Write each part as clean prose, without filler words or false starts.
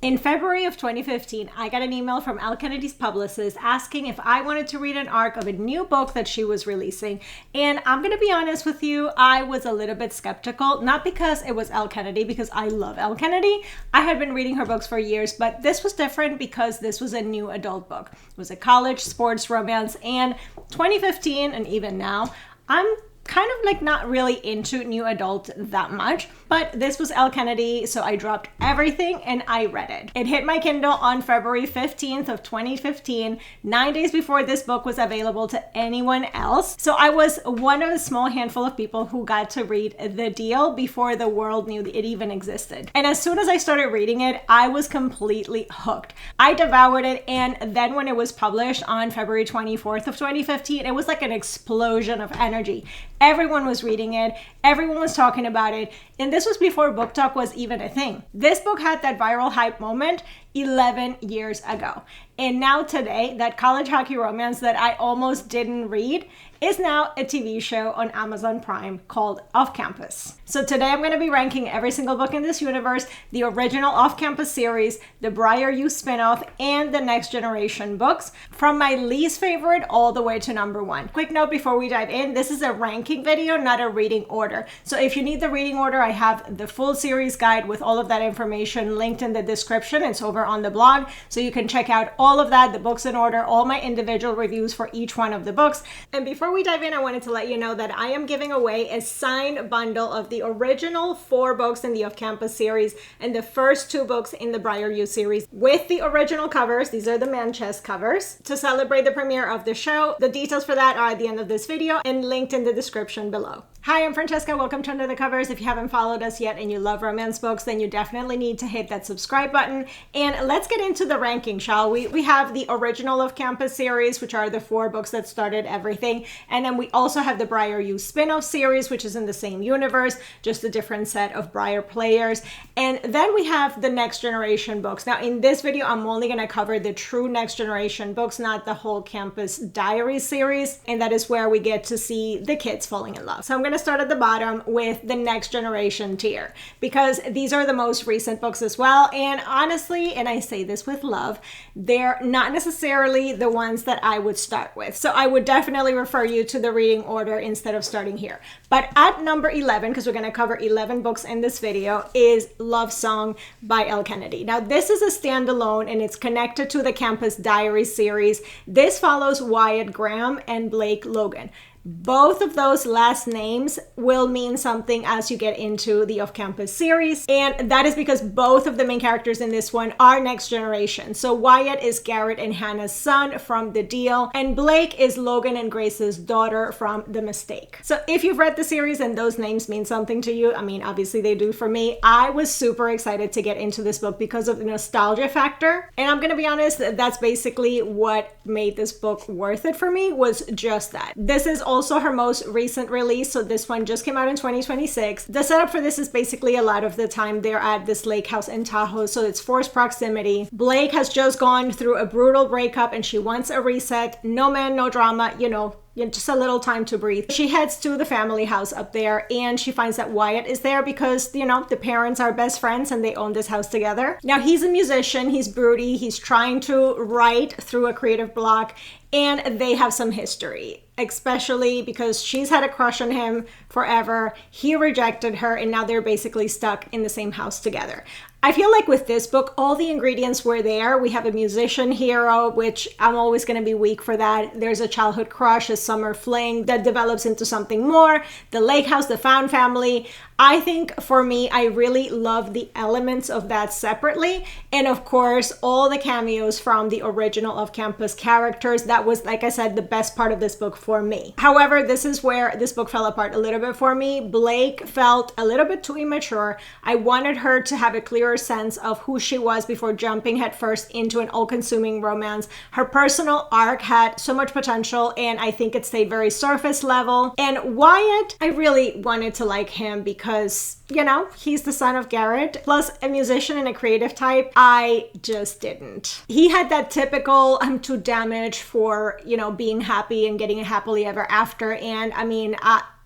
In February of 2015, I got an email from Elle Kennedy's publicist asking if I wanted to read an arc of a new book that she was releasing. And I'm going to be honest with you, I was a little bit skeptical, not because it was Elle Kennedy, because I love Elle Kennedy. I had been reading her books for years, but this was different because this was a new adult book. It was a college sports romance, and 2015 and even now, I'm kind of like not really into new adult that much, but this was Elle Kennedy, so I dropped everything and I read it. It hit my Kindle on February 15th of 2015, 9 days before this book was available to anyone else. So I was one of a small handful of people who got to read The Deal before the world knew it even existed. And as soon as I started reading it, I was completely hooked. I devoured it, and then when it was published on February 24th of 2015, it was like an explosion of energy. Everyone was reading it, everyone was talking about it, and this was before Book Talk was even a thing. This book had that viral hype moment 11 years ago. And now today, that college hockey romance that I almost didn't read is now a TV show on Amazon Prime called Off Campus. So today I'm going to be ranking every single book in this universe, the original Off Campus series, the Briar U spinoff, and the Next Generation books, from my least favorite all the way to number one. Quick note before we dive in, this is a ranking video, not a reading order. So if you need the reading order, I have the full series guide with all of that information linked in the description. It's over on the blog, so you can check out all of that, the books in order, all my individual reviews for each one of the books. And before we dive in, I wanted to let you know that I am giving away a signed bundle of the original 4 books in the Off Campus series and the first 2 books in the Briar U series with the original covers. These are the man chest covers to celebrate the premiere of the show. The details for that are at the end of this video and linked in the description below. Hi, I'm Francesca. Welcome to Under the Covers. If you haven't followed us yet and you love romance books, then you definitely need to hit that subscribe button. And let's get into the ranking, shall we? We have the original Off Campus series, which are the 4 books that started everything. And then we also have the Briar U spin-off series, which is in the same universe, just a different set of Briar players. And then we have the Next Generation books. Now, in this video, I'm only going to cover the true Next Generation books, not the whole Campus Diaries series. And that is where we get to see the kids falling in love. So I'm going to start at the bottom with the Next Generation tier, because these are the most recent books as well. And honestly, and I say this with love, they're not necessarily the ones that I would start with. So I would definitely refer you to the reading order instead of starting here. But at number 11, because we're going to cover 11 books in this video, is Love Song by Elle Kennedy. Now, this is a standalone and it's connected to the Campus Diaries series. This follows Wyatt Graham and Blake Logan. Both of those last names will mean something as you get into the Off Campus series, and that is because both of the main characters in this one are Next Generation. So Wyatt is Garrett and Hannah's son from The Deal, and Blake is Logan and Grace's daughter from The Mistake. So if you've read the series and those names mean something to you, I mean, obviously they do for me, I was super excited to get into this book because of the nostalgia factor. And I'm gonna be honest, that's basically what made this book worth it for me, was just that. This is also her most recent release, so this one just came out in 2026. The setup for this is basically a lot of the time they're at this lake house in Tahoe, so it's forced proximity. Blake has just gone through a brutal breakup and she wants a reset. No man, no drama, you know, just a little time to breathe. She heads to the family house up there and she finds that Wyatt is there because, you know, the parents are best friends and they own this house together. Now, he's a musician, he's broody, he's trying to write through a creative block, and they have some history, especially because she's had a crush on him forever. He rejected her and now they're basically stuck in the same house together. I feel like with this book, all the ingredients were there. We have a musician hero, which I'm always going to be weak for that. There's a childhood crush, a summer fling that develops into something more. The lake house, the found family. I think for me, I really love the elements of that separately. And of course, all the cameos from the original Off Campus characters. That was, like I said, the best part of this book for me. However, this is where this book fell apart a little bit for me. Blake felt a little bit too immature. I wanted her to have a clearer sense of who she was before jumping headfirst into an all-consuming romance. Her personal arc had so much potential, and I think it stayed very surface level. And Wyatt, I really wanted to like him because, you know, he's the son of Garrett, plus a musician and a creative type. I just didn't. He had that typical, I'm too damaged for, you know, being happy and getting a happily ever after. And I mean,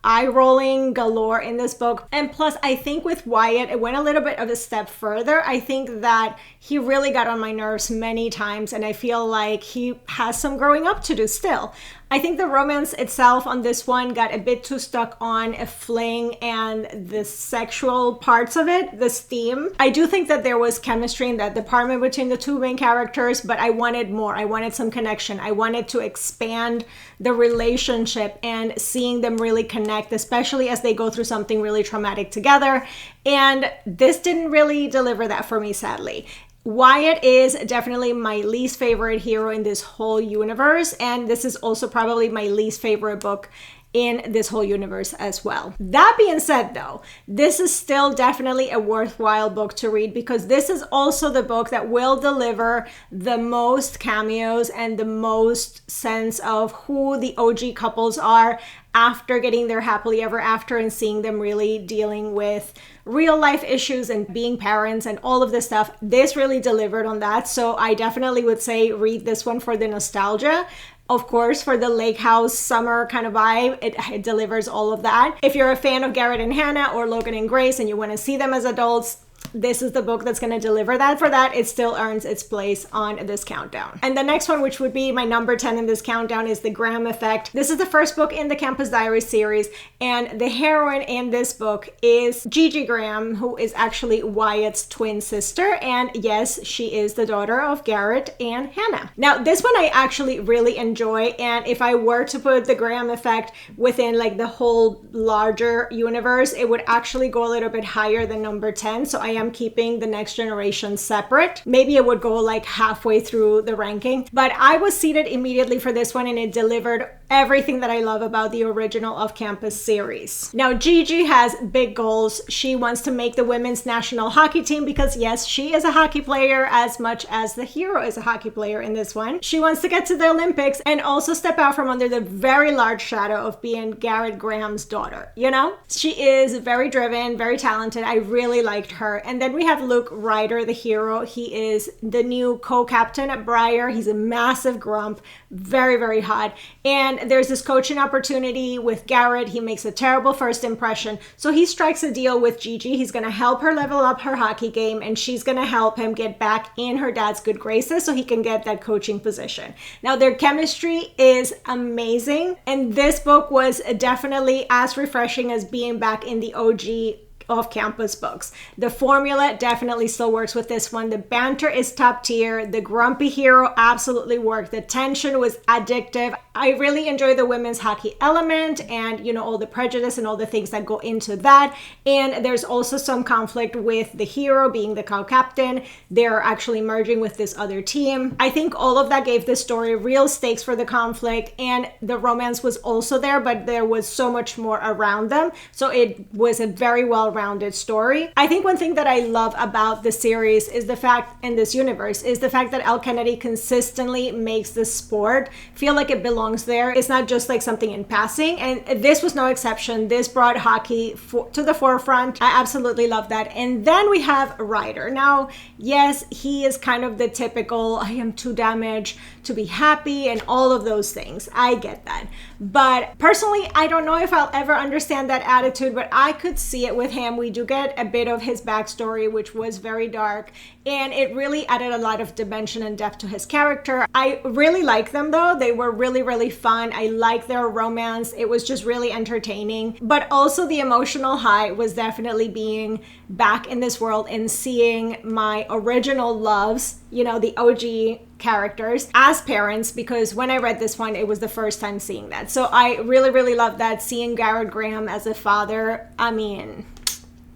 eye-rolling galore in this book. And plus, I think with Wyatt, it went a little bit of a step further. I think that he really got on my nerves many times, and I feel like he has some growing up to do still. I think the romance itself on this one got a bit too stuck on a fling and the sexual parts of it, this theme. I do think that there was chemistry in that department between the two main characters, but I wanted more. I wanted some connection. I wanted to expand the relationship and seeing them really connect, especially as they go through something really traumatic together. And this didn't really deliver that for me, sadly. Wyatt is definitely my least favorite hero in this whole universe, and this is also probably my least favorite book in this whole universe as well. That being said though, this is still definitely a worthwhile book to read because this is also the book that will deliver the most cameos and the most sense of who the OG couples are after getting their happily ever after and seeing them really dealing with real life issues and being parents and all of this stuff. This really delivered on that. So I definitely would say read this one for the nostalgia. Of course, for the lake house summer kind of vibe, it delivers all of that. If you're a fan of Garrett and Hannah or Logan and Grace and you want to see them as adults, this is the book that's going to deliver that. For that, it still earns its place on this countdown. And the next one, which would be my number 10 in this countdown, is The Graham Effect. This is the first book in the Campus Diaries series, and the heroine in this book is Gigi Graham, who is actually Wyatt's twin sister. And yes, she is the daughter of Garrett and Hannah. Now, this one I actually really enjoy, and if I were to put The Graham Effect within like the whole larger universe, it would actually go a little bit higher than number 10. So I am keeping The Next Generation separate. Maybe it would go like halfway through the ranking, but I was seated immediately for this one and it delivered everything that I love about the original Off Campus series. Now, Gigi has big goals. She wants to make the women's national hockey team because yes, she is a hockey player as much as the hero is a hockey player in this one. She wants to get to the Olympics and also step out from under the very large shadow of being Garrett Graham's daughter, you know? She is very driven, very talented. I really liked her. And then we have Luke Ryder, the hero. He is the new co-captain at Briar. He's a massive grump, very, very hot. And there's this coaching opportunity with Garrett. He makes a terrible first impression. So he strikes a deal with Gigi. He's going to help her level up her hockey game, and she's going to help him get back in her dad's good graces so he can get that coaching position. Now, their chemistry is amazing. And this book was definitely as refreshing as being back in the OG off-campus books. The formula definitely still works with this one. The banter is top tier. The grumpy hero absolutely worked. The tension was addictive. I really enjoy the women's hockey element and, you know, all the prejudice and all the things that go into that. And there's also some conflict with the hero being the co-captain. They're actually merging with this other team. I think all of that gave the story real stakes for the conflict, and the romance was also there, but there was so much more around them. So it was a very well-rounded story. I think one thing that I love about the series is the fact, in this universe, is the fact that Al Kennedy consistently makes the sport feel like it belongs there. It's not just like something in passing, and this was no exception. This brought hockey to the forefront. I absolutely love that. And then we have Ryder. Now, yes, he is kind of the typical, I am too damaged to be happy and all of those things. I get that. But personally, I don't know if I'll ever understand that attitude, but I could see it with him. We do get a bit of his backstory, which was very dark, and it really added a lot of dimension and depth to his character. I really like them though. They were really, really fun. I like their romance. It was just really entertaining. But also the emotional high was definitely being back in this world and seeing my original loves, you know, the OG characters as parents, because when I read this one, it was the first time seeing that. So I really, really love that. Seeing Garrett Graham as a father, I mean,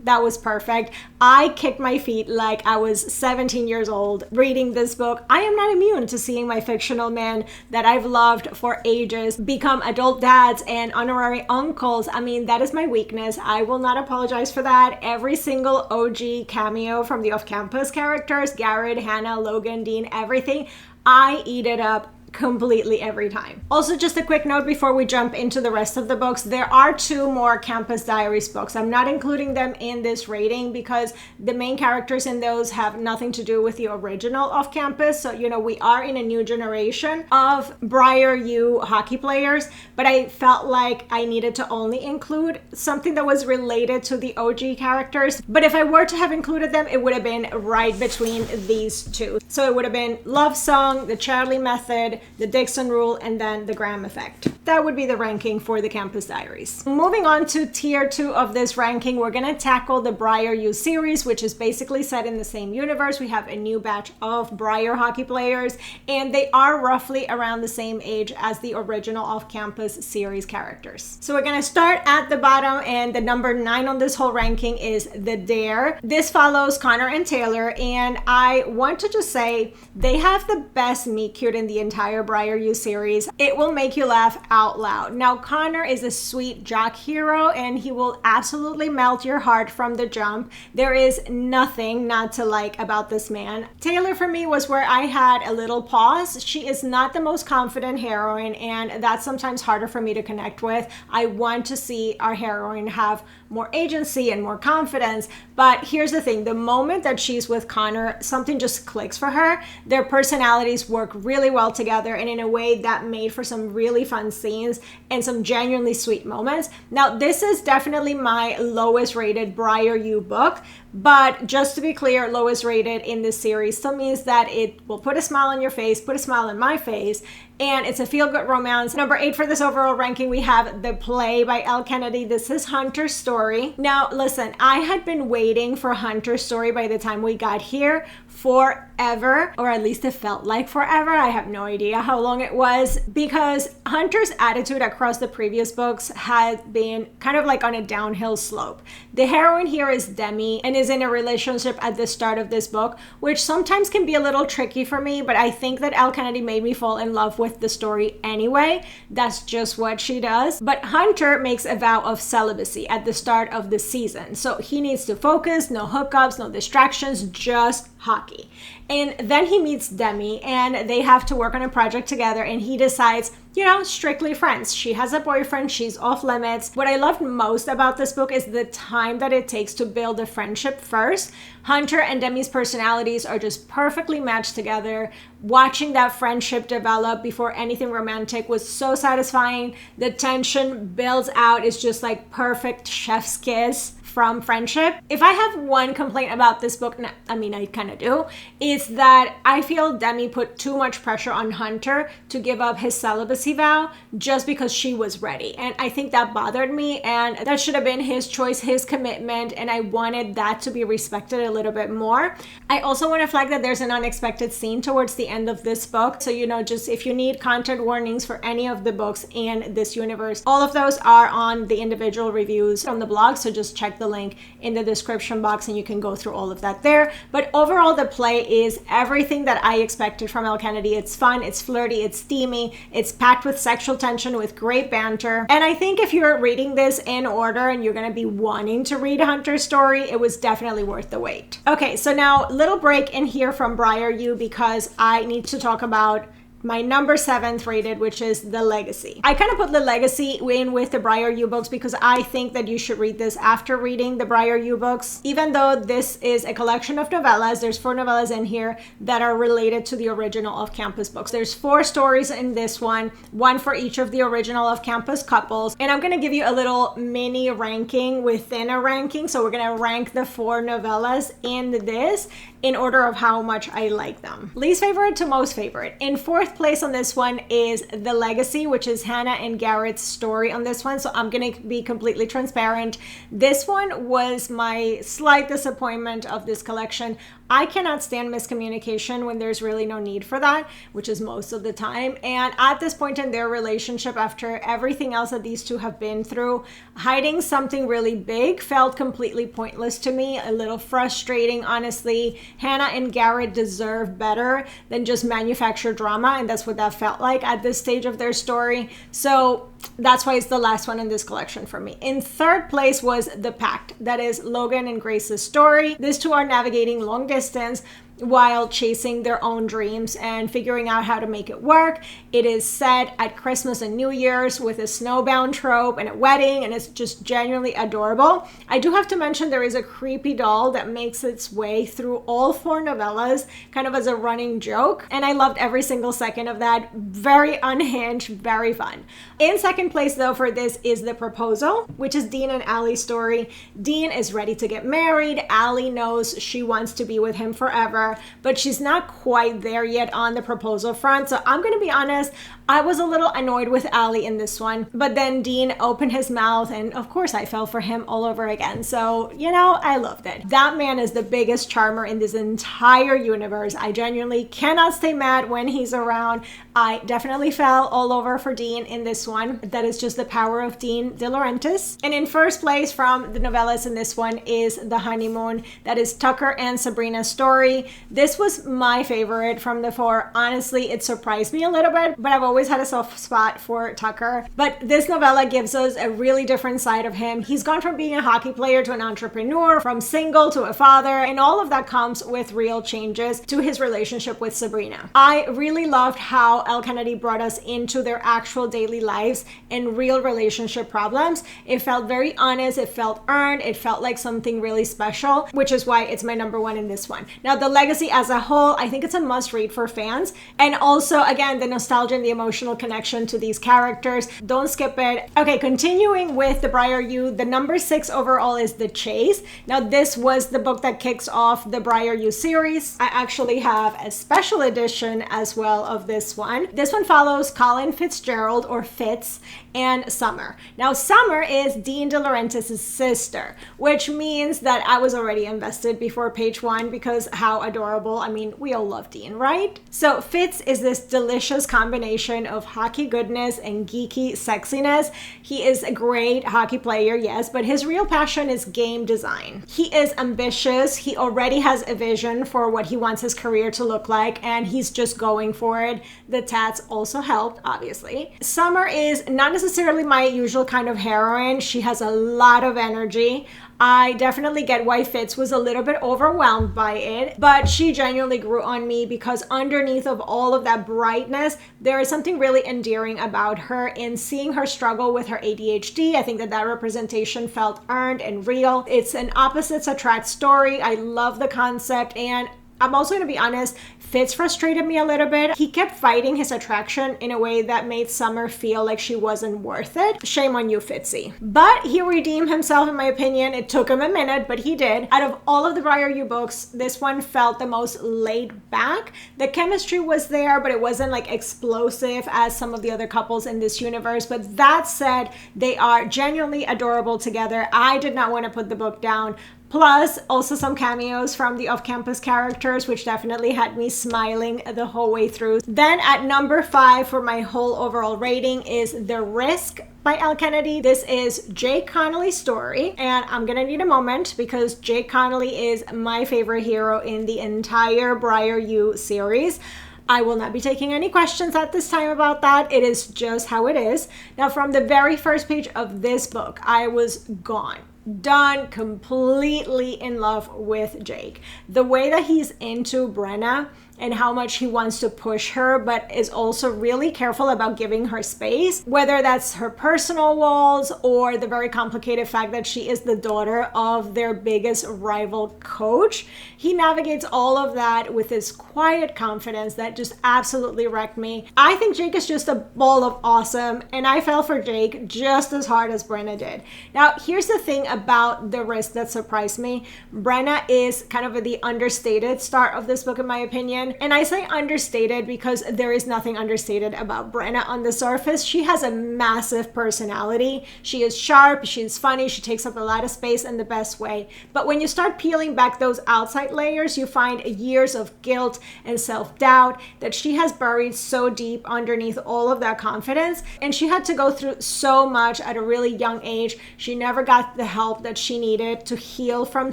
that was perfect. I kicked my feet like I was 17 years old reading this book. I am not immune to seeing my fictional men that I've loved for ages become adult dads and honorary uncles. I mean, that is my weakness. I will not apologize for that. Every single OG cameo from the off-campus characters, Garrett, Hannah, Logan, Dean, everything, I eat it up completely every time. Also, just a quick note before we jump into the rest of the books, there are 2 more Campus Diaries books. I'm not including them in this rating because the main characters in those have nothing to do with the original Off Campus. So, you know, we are in a new generation of Briar U hockey players, but I felt like I needed to only include something that was related to the OG characters. But if I were to have included them, it would have been right between these 2. So it would have been Love Song, The Charlie Method, The Dixon Rule, and then The Graham Effect. That would be the ranking for the Campus Diaries. Moving on to tier 2 of this ranking, we're going to tackle the Briar U series, which is basically set in the same universe. We have a new batch of Briar hockey players, and they are roughly around the same age as the original Off Campus series characters. So we're going to start at the bottom, and the number 9 on this whole ranking is The Dare. This follows Connor and Taylor, and I want to just say they have the best meet cute in the entire Briar U series. It will make you laugh out loud. Now, Connor is a sweet jock hero, and he will absolutely melt your heart from the jump. There is nothing not to like about this man. Taylor, for me, was where I had a little pause. She is not the most confident heroine, and that's sometimes harder for me to connect with. I want to see our heroine have more agency and more confidence. But here's the thing, the moment that she's with Connor, something just clicks for her. Their personalities work really well together, and in a way that made for some really fun scenes and some genuinely sweet moments. Now, this is definitely my lowest rated Briar U book, but just to be clear, lowest rated in this series still means that it will put a smile on your face, put a smile on my face, and it's a feel-good romance. Number 8 for this overall ranking, we have The Play by Elle Kennedy. This is Hunter's story. Now, listen, I had been waiting for Hunter's story by the time we got here forever, or at least it felt like forever. I have no idea how long it was, because Hunter's attitude across the previous books had been kind of like on a downhill slope. The heroine here is Demi and is in a relationship at the start of this book, which sometimes can be a little tricky for me, but I think that Elle Kennedy made me fall in love with the story anyway. That's just what she does. But Hunter makes a vow of celibacy at the start of the season. So he needs to focus, no hookups, no distractions, just hockey. And then he meets Demi, and they have to work on a project together, and he decides, you know, strictly friends. She has a boyfriend, she's off limits. What I loved most about this book is the time that it takes to build a friendship first. Hunter and Demi's personalities are just perfectly matched together. Watching that friendship develop before anything romantic was so satisfying. The tension builds out, it's just like perfect chef's kiss from friendship. If I have one complaint about this book, I mean, I kind of do, is that I feel Demi put too much pressure on Hunter to give up his celibacy vow just because she was ready. And I think that bothered me, and that should have been his choice, his commitment, and I wanted that to be respected a little bit more. I also want to flag that there's an unexpected scene towards the end of this book. So, you know, just if you need content warnings for any of the books in this universe, all of those are on the individual reviews on the blog. So just check the link in the description box and you can go through all of that there. But overall, The Play is everything that I expected from Elle Kennedy. It's fun, it's flirty, it's steamy, it's packed with sexual tension with great banter. And I think if you're reading this in order and you're going to be wanting to read Hunter's story, it was definitely worth the wait. Okay, so now little break in here from Briar U because I need to talk about my number 7th rated, which is The Legacy. I kind of put The Legacy in with the Briar U books because I think that you should read this after reading the Briar U books. Even though this is a collection of novellas, there's 4 novellas in here that are related to the original Off Campus books. There's 4 stories in this one for each of the original Off Campus couples. And I'm going to give you a little mini ranking within a ranking. So we're going to rank the 4 novellas in this in order of how much I like them. Least favorite to most favorite. In 4th place on this one is The Legacy, which is Hannah and Garrett's story on this one. So I'm going to be completely transparent. This one was my slight disappointment of this collection. I cannot stand miscommunication when there's really no need for that, which is most of the time. And at this point in their relationship, after everything else that these two have been through, hiding something really big felt completely pointless to me, a little frustrating, honestly. Hannah and Garrett deserve better than just manufactured drama, and that's what that felt like at this stage of their story. So that's why it's the last one in this collection for me. In 3rd place was The Pact. That is Logan and Grace's story. These two are navigating long distance, while chasing their own dreams and figuring out how to make it work. It is set at Christmas and New Year's with a snowbound trope and a wedding, and it's just genuinely adorable. I do have to mention there is a creepy doll that makes its way through all 4 novellas, kind of as a running joke, and I loved every single second of that. Very unhinged, very fun. In second place though for this is The Proposal, which is Dean and Allie's story. Dean is ready to get married. Allie knows she wants to be with him forever, but she's not quite there yet on the proposal front. So I'm gonna be honest, I was a little annoyed with Allie in this one, but then Dean opened his mouth and of course I fell for him all over again. So, you know, I loved it. That man is the biggest charmer in this entire universe. I genuinely cannot stay mad when he's around. I definitely fell all over for Dean in this one. That is just the power of Dean De Laurentiis. And in first place from the novellas in this one is The Honeymoon. That is Tucker and Sabrina's story. This was my favorite from the 4. Honestly, it surprised me a little bit, but I've always had a soft spot for Tucker. But this novella gives us a really different side of him. He's gone from being a hockey player to an entrepreneur, from single to a father, and all of that comes with real changes to his relationship with Sabrina. I really loved how Elle Kennedy brought us into their actual daily lives and real relationship problems. It felt very honest, it felt earned, it felt like something really special, which is why it's my number 1 in this one. Now, the legacy as a whole, I think it's a must read for fans. And also, again, the nostalgia and the emotional connection to these characters. Don't skip it. Okay, continuing with the Briar U, the number 6 overall is The Chase. Now, this was the book that kicks off the Briar U series. I actually have a special edition as well of this one. This one follows Colin Fitzgerald, or Fitz, and Summer. Now, Summer is Dean De Laurentiis' sister, which means that I was already invested before page 1 because how adorable. I mean, we all love Dean, right? So Fitz is this delicious combination of hockey goodness and geeky sexiness. He is a great hockey player, yes, but his real passion is game design. He is ambitious. He already has a vision for what he wants his career to look like, and he's just going for it. The tats also helped, obviously. Summer is not necessarily my usual kind of heroine. She has a lot of energy. I definitely get why Fitz was a little bit overwhelmed by it, but she genuinely grew on me because underneath of all of that brightness, there is something really endearing about her. In seeing her struggle with her ADHD, I think that that representation felt earned and real. It's an opposites attract story. I love the concept, and I'm also going to be honest, Fitz frustrated me a little bit. He kept fighting his attraction in a way that made Summer feel like she wasn't worth it. Shame on you, Fitzy. But he redeemed himself, in my opinion. It took him a minute, but he did. Out of all of the Briar U books, this one felt the most laid back. The chemistry was there, but it wasn't like explosive as some of the other couples in this universe. But that said, they are genuinely adorable together. I did not want to put the book down. Plus, also some cameos from the off-campus characters, which definitely had me smiling the whole way through. Then at number 5 for my whole overall rating is The Risk by Elle Kennedy. This is Jake Connolly's story, and I'm gonna need a moment because Jake Connolly is my favorite hero in the entire Briar U series. I will not be taking any questions at this time about that. It is just how it is. Now, from the very first page of this book, I was gone. Done, completely in love with Jake. The way that he's into Brenna and how much he wants to push her, but is also really careful about giving her space, whether that's her personal walls or the very complicated fact that she is the daughter of their biggest rival coach. He navigates all of that with his quiet confidence that just absolutely wrecked me. I think Jake is just a ball of awesome, and I fell for Jake just as hard as Brenna did. Now, here's the thing about The Risk that surprised me. Brenna is kind of the understated star of this book, in my opinion. And I say understated because there is nothing understated about Brenna on the surface. She has a massive personality. She is sharp, she's funny, she takes up a lot of space in the best way. But when you start peeling back those outside layers, you find years of guilt and self-doubt that she has buried so deep underneath all of that confidence. And she had to go through so much at a really young age. She never got the help that she needed to heal from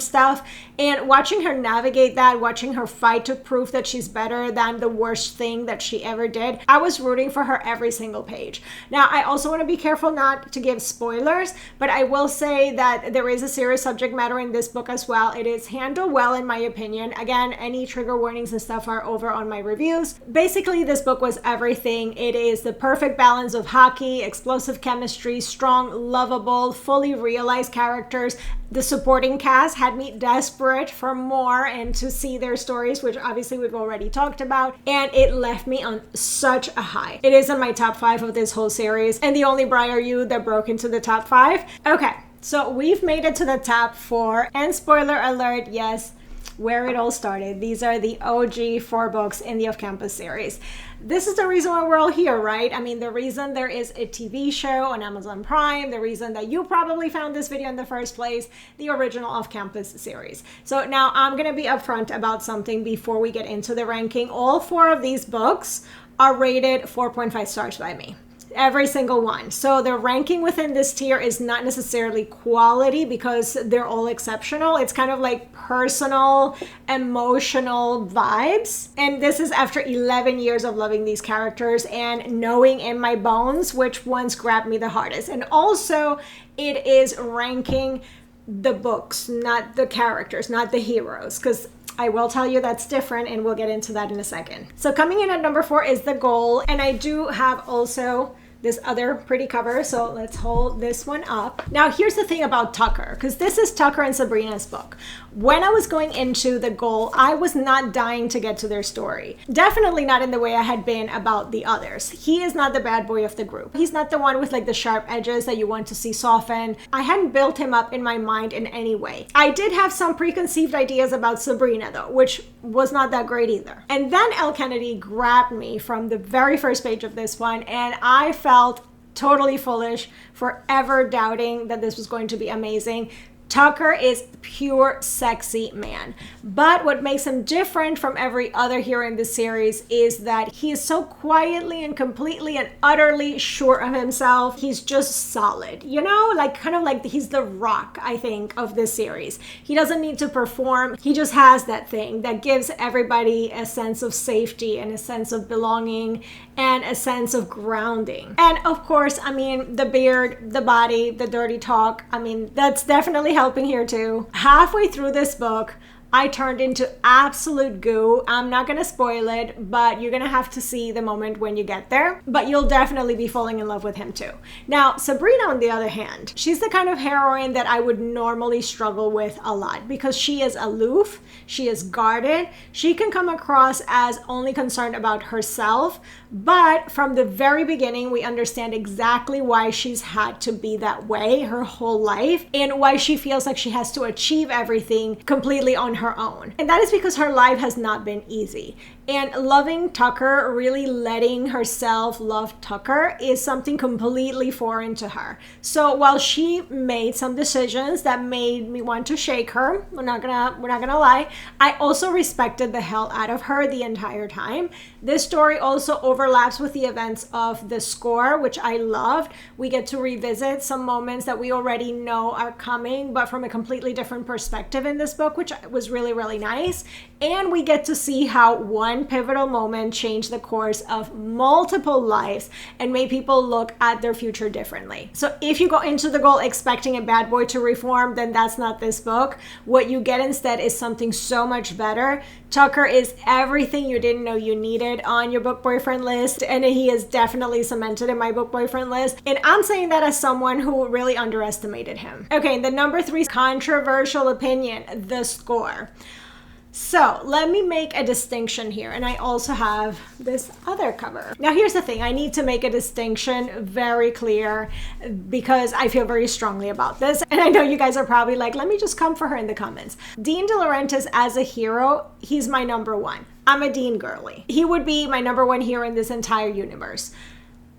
stuff. And watching her navigate that, watching her fight to prove that she's she's better than the worst thing that she ever did. I was rooting for her every single page. Now, I also want to be careful not to give spoilers, but I will say that there is a serious subject matter in this book as well. It is handled well, in my opinion. Again, any trigger warnings and stuff are over on my reviews. Basically, this book was everything. It is the perfect balance of hockey, explosive chemistry, strong, lovable, fully realized characters. The supporting cast had me desperate for more and to see their stories, which obviously we've already talked about, and it left me on such a high. It is in my top 5 of this whole series, and the only Briar U that broke into the top 5. Okay, so we've made it to the top 4, and spoiler alert, yes, where it all started. These are the OG 4 books in the Off Campus series. This is the reason why we're all here, right? I mean, the reason there is a TV show on Amazon Prime, the reason that you probably found this video in the first place, the original Off Campus series. So now I'm going to be upfront about something before we get into the ranking. All 4 of these books are rated 4.5 stars by me. Every single one. So the ranking within this tier is not necessarily quality because they're all exceptional. It's kind of like personal, emotional vibes. And this is after 11 years of loving these characters and knowing in my bones which ones grabbed me the hardest. And also it is ranking the books, not the characters, not the heroes, because I will tell you that's different, and we'll get into that in a second. So coming in at number 4 is The Goal, and I do have also this other pretty cover, so let's hold this one up. Now, here's the thing about Tucker, because this is Tucker and Sabrina's book. When I was going into The Goal, I was not dying to get to their story. Definitely not in the way I had been about the others. He is not the bad boy of the group. He's not the one with like the sharp edges that you want to see soften. I hadn't built him up in my mind in any way. I did have some preconceived ideas about Sabrina though, which was not that great either. And then Elle Kennedy grabbed me from the very first page of this one, and I felt totally foolish for ever doubting that this was going to be amazing. Tucker is pure sexy man. But what makes him different from every other hero in this series is that he is so quietly and completely and utterly sure of himself. He's just solid, you know, like kind of like he's the rock, I think, of this series. He doesn't need to perform. He just has that thing that gives everybody a sense of safety and a sense of belonging and a sense of grounding. And of course, I mean, the beard, the body, the dirty talk, I mean, that's definitely helping here too. Halfway through this book, I turned into absolute goo. I'm not gonna spoil it, but you're gonna have to see the moment when you get there. But you'll definitely be falling in love with him too. Now, Sabrina, on the other hand, she's the kind of heroine that I would normally struggle with a lot because she is aloof, she is guarded, she can come across as only concerned about herself, but from the very beginning, we understand exactly why she's had to be that way her whole life and why she feels like she has to achieve everything completely on her own. And that is because her life has not been easy. And loving Tucker, really letting herself love Tucker, is something completely foreign to her. So while she made some decisions that made me want to shake her, we're not gonna lie, I also respected the hell out of her the entire time. This story also overlaps with the events of The Score, which I loved. We get to revisit some moments that we already know are coming, but from a completely different perspective in this book, which was really, really nice. And we get to see how one pivotal moment changed the course of multiple lives and made people look at their future differently. So if you go into The Goal expecting a bad boy to reform, then that's not this book. What you get instead is something so much better. Tucker is everything you didn't know you needed on your book boyfriend list, and he is definitely cemented in my book boyfriend list. And I'm saying that as someone who really underestimated him. Okay, the number 3 controversial opinion, The Score. So let me make a distinction here, and I also have this other cover. Now here's the thing, I need to make a distinction very clear because I feel very strongly about this, and I know you guys are probably like, let me just come for her in the comments. Dean De Laurentiis as a hero, he's my number 1. I'm a Dean girly. He would be my number 1 hero in this entire universe.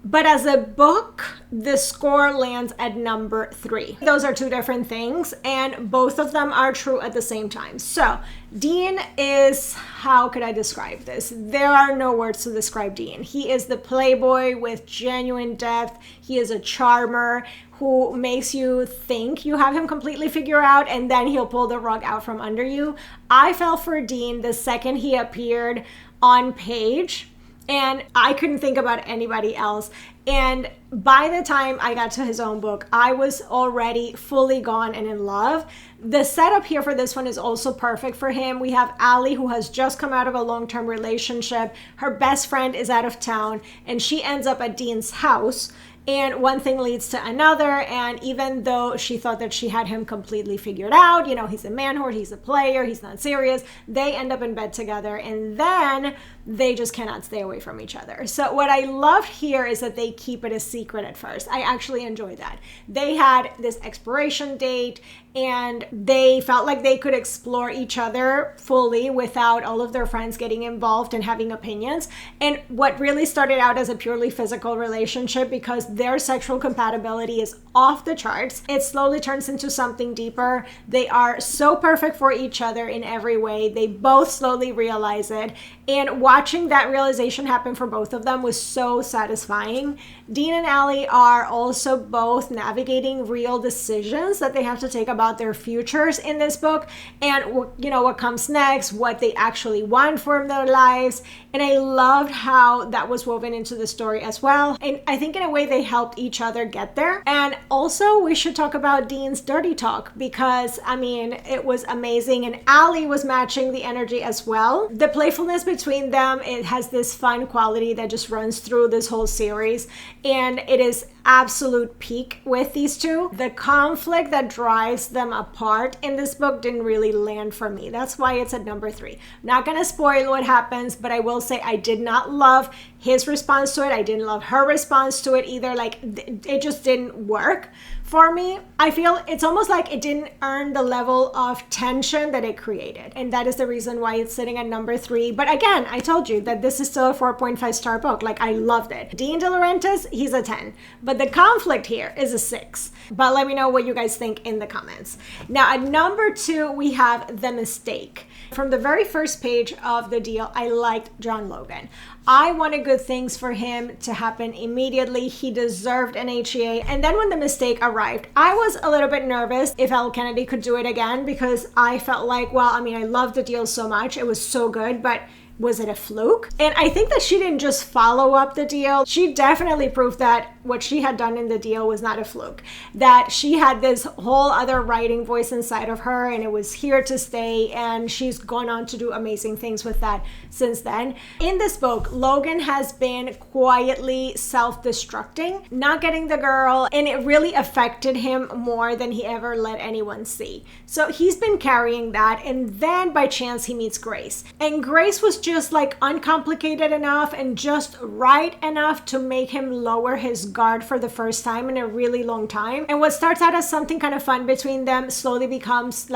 But as a book, The Score lands at number 3. Those are 2 different things, and both of them are true at the same time. So Dean is, how could I describe this? There are no words to describe Dean. He is the playboy with genuine depth. He is a charmer who makes you think you have him completely figured out, and then he'll pull the rug out from under you. I fell for Dean the second he appeared on page, and I couldn't think about anybody else. And by the time I got to his own book, I was already fully gone and in love. The setup here for this one is also perfect for him. We have Allie, who has just come out of a long-term relationship. Her best friend is out of town, and she ends up at Dean's house. And one thing leads to another. And even though she thought that she had him completely figured out, he's a man whore, he's a player, he's not serious, they end up in bed together. And then they just cannot stay away from each other. So what I love here is that they keep it a secret at first. I actually enjoyed that. They had this exploration date, and they felt like they could explore each other fully without all of their friends getting involved and having opinions. And what really started out as a purely physical relationship, because their sexual compatibility is off the charts, it slowly turns into something deeper. They are so perfect for each other in every way. They both slowly realize it. And watching that realization happen for both of them was so satisfying. Dean and Allie are also both navigating real decisions that they have to take about their futures in this book, and what comes next, what they actually want from their lives. And I loved how that was woven into the story as well. And I think in a way they helped each other get there. And also we should talk about Dean's dirty talk, because it was amazing, and Allie was matching the energy as well. The playfulness between them, it has this fun quality that just runs through this whole series, and it is absolute peak with these two. The conflict that drives them apart in this book didn't really land for me. That's why it's at number 3. Not gonna spoil what happens, but I will say I did not love his response to it. I didn't love her response to it either. It just didn't work for me. I feel it's almost like it didn't earn the level of tension that it created. And that is the reason why it's sitting at number 3. But again, I told you that this is still a 4.5 star book. I loved it. Dean De Laurentiis, he's a 10. But the conflict here is a 6. But let me know what you guys think in the comments. Now at number 2, we have The Mistake. From the very first page of The Deal, I liked John Logan. I wanted good things for him to happen immediately. He deserved an HEA. And then when The Mistake arrived, I was a little bit nervous if Elle Kennedy could do it again, because I felt like, I loved The Deal so much. It was so good, but was it a fluke? And I think that she didn't just follow up The Deal. She definitely proved that what she had done in The Deal was not a fluke. That she had this whole other writing voice inside of her, and it was here to stay, and she's gone on to do amazing things with that since then. In this book, Logan has been quietly self-destructing, not getting the girl, and it really affected him more than he ever let anyone see. So he's been carrying that, and then by chance he meets Grace. And Grace was just uncomplicated enough and just right enough to make him lower his guard for the first time in a really long time. And what starts out as something kind of fun between them slowly becomes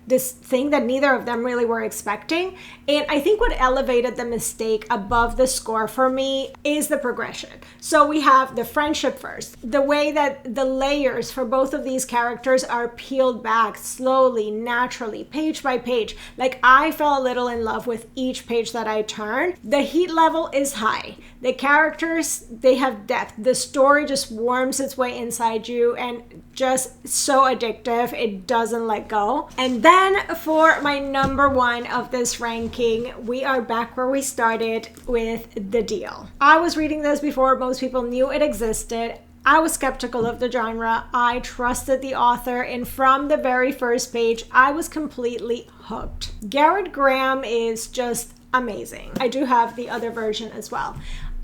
this thing that neither of them really were expecting. And I think what elevated The Mistake above the score for me is the progression. So we have the friendship first, the way that the layers for both of these characters are peeled back slowly, naturally, page by page. I fell a little in love with each page that I turned. The heat level is high. The characters, they have depth. The story just worms its way inside you and just so addictive. It doesn't let go. And then for my number 1 of this ranking, we are back where we started with The Deal. I was reading this before most people knew it existed. I was skeptical of the genre. I trusted the author, and from the very first page, I was completely hooked. Garrett Graham is just amazing. I do have the other version as well.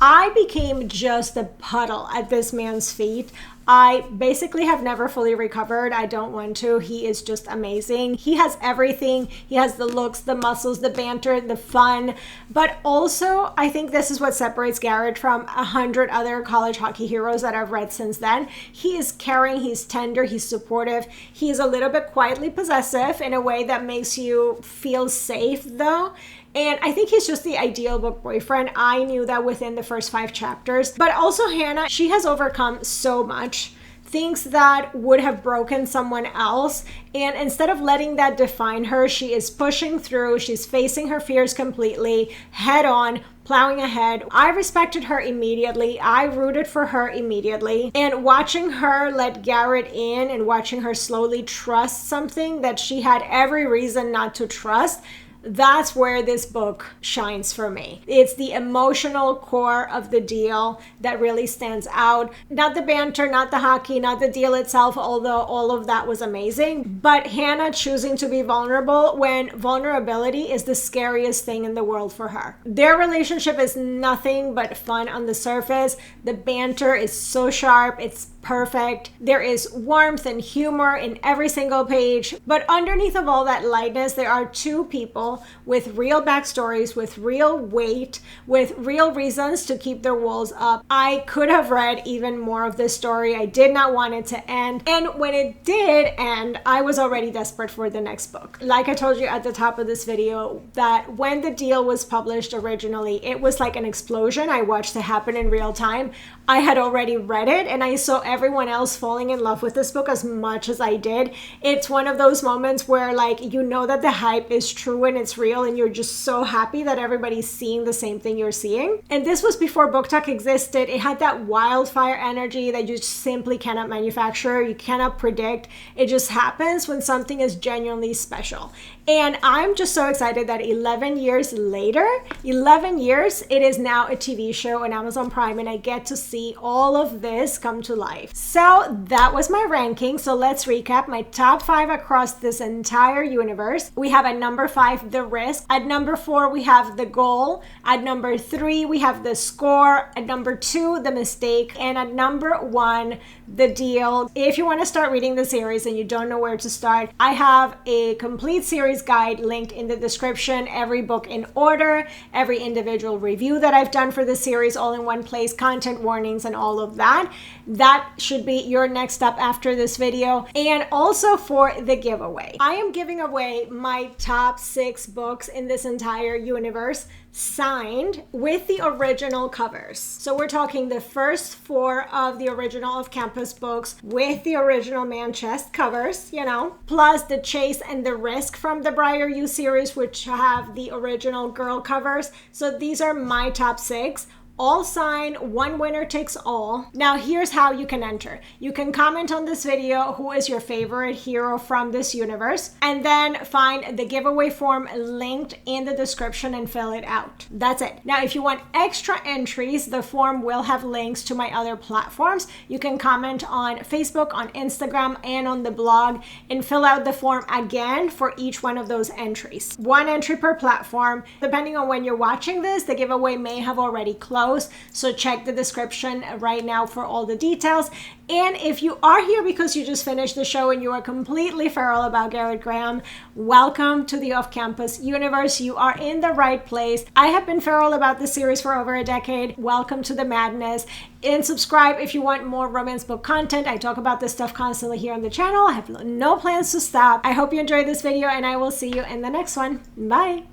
I became just a puddle at this man's feet. I basically have never fully recovered. I don't want to. He is just amazing. He has everything. He has the looks, the muscles, the banter, the fun. But also, I think this is what separates Garrett from 100 other college hockey heroes that I've read since then. He is caring, he's tender, he's supportive. He's a little bit quietly possessive in a way that makes you feel safe, though. And I think he's just the ideal book boyfriend. I knew that within the first 5 chapters. But also Hannah, she has overcome so much. Things that would have broken someone else. And instead of letting that define her, she is pushing through. She's facing her fears completely, head on, plowing ahead. I respected her immediately. I rooted for her immediately. And watching her let Garrett in and watching her slowly trust something that she had every reason not to trust, That's where this book shines for me. It's the emotional core of the deal that really stands out. Not the banter, not the hockey, not the deal itself, although all of that was amazing, but Hannah choosing to be vulnerable when vulnerability is the scariest thing in the world for her. Their relationship is nothing but fun on the surface. The banter is so sharp, it's perfect. There is warmth and humor in every single page, but underneath of all that lightness, there are two people with real backstories, with real weight, with real reasons to keep their walls up. I could have read even more of this story. I did not want it to end, and when it did end, I was already desperate for the next book. Like I told you at the top of this video, that when the deal was published originally, it was like an explosion. I watched it happen in real time. I had already read it, and I saw everyone else falling in love with this book as much as I did. It's one of those moments where, like, you know that the hype is true and it's real, and you're just so happy that everybody's seeing the same thing you're seeing. And this was before BookTok existed. It had that wildfire energy that you simply cannot manufacture. You cannot predict. It just happens when something is genuinely special. And I'm just so excited that 11 years later, 11 years, it is now a TV show on Amazon Prime, and I get to see all of this come to life. So that was my ranking. So let's recap my top 5 across this entire universe. We have at number 5, The Risk. At number 4, we have The Goal. At number 3, we have The Score. At number 2, The Mistake. And at number 1, The Deal. If you want to start reading the series and you don't know where to start, I have a complete series guide linked in the description. Every book in order, every individual review that I've done for the series all in one place, content warnings and all of that. That should be your next step after this video. And also for the giveaway, I am giving away my top 6 books in this entire universe, signed with the original covers. So we're talking the first 4 of the original of Campus books with the original man chest covers, you know, plus The Chase and The Risk from the Briar U series, which have the original girl covers. So these are my top 6. All signed, one winner takes all. Now here's how you can enter. You can comment on this video who is your favorite hero from this universe, and then find the giveaway form linked in the description and fill it out. That's it. Now if you want extra entries, the form will have links to my other platforms. You can comment on Facebook, on Instagram, and on the blog, and fill out the form again for each one of those entries. 1 entry per platform. Depending on when you're watching this, the giveaway may have already closed. So check the description right now for all the details. And if you are here because you just finished the show and you are completely feral about Garrett Graham, welcome to the off-campus universe. You are in the right place. I have been feral about this series for over a decade. Welcome to the madness. And subscribe if you want more romance book content. I talk about this stuff constantly here on the channel. I have no plans to stop. I hope you enjoyed this video, and I will see you in the next one. Bye.